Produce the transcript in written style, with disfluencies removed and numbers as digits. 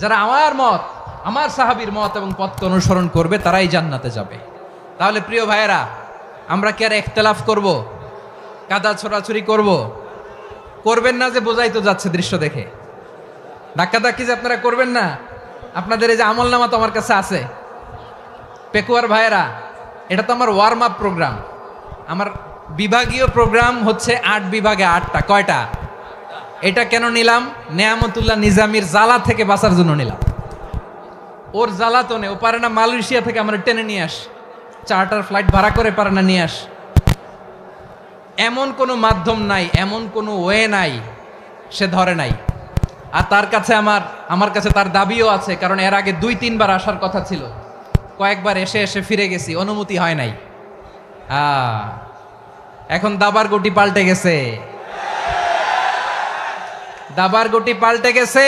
যারা আমার মত, আমার সাহাবীর মত এবং পথকে অনুসরণ করবে তারাই জান্নাতে যাবে। তাহলে প্রিয় ভাইয়েরা, আমরা কি আর ইখতিলাফ করব, কাদা ছোড়াছুরি করব? করবেন না যে বোঝাই তো যাচ্ছে দৃশ্য দেখে। ধাক্কাধাক্কি যে আপনারা করবেন না, আপনাদের এই যে আমলনামা তো আমার কাছে আছে। পেকুয়ার ভাইয়েরা, এটা তো আমার ওয়ার্ম আপ প্রোগ্রাম। আমার বিভাগীয় প্রোগ্রাম হচ্ছে 8 বিভাগে 8টা। কয়টা? এটা কেন নিলাম? নেয়ামতুল্লাহ নিজামীর জ্বালা থেকে বাঁচার জন্য নিলাম। ওর জ্বালাতনে ও পারে না মালয়েশিয়া থেকে আমরা টেনে নিয়ে আস, চার্টার ফ্লাইট ভাড়া করে পারে না নিয়ে আস। এমন কোনো মাধ্যম নাই, এমন কোনো ওয়ে নাই সে ধরে নাই। আর তার কাছে আমার কাছে তার দাবিও আছে, কারণ এর আগে 2-3 বার আসার কথা ছিল। কয়েকবার এসে এসে ফিরে গেছি, অনুমতি হয় নাই। এখন দাবার গুটি পাল্টে গেছে, দাবার গুটি পাল্টে গেছে।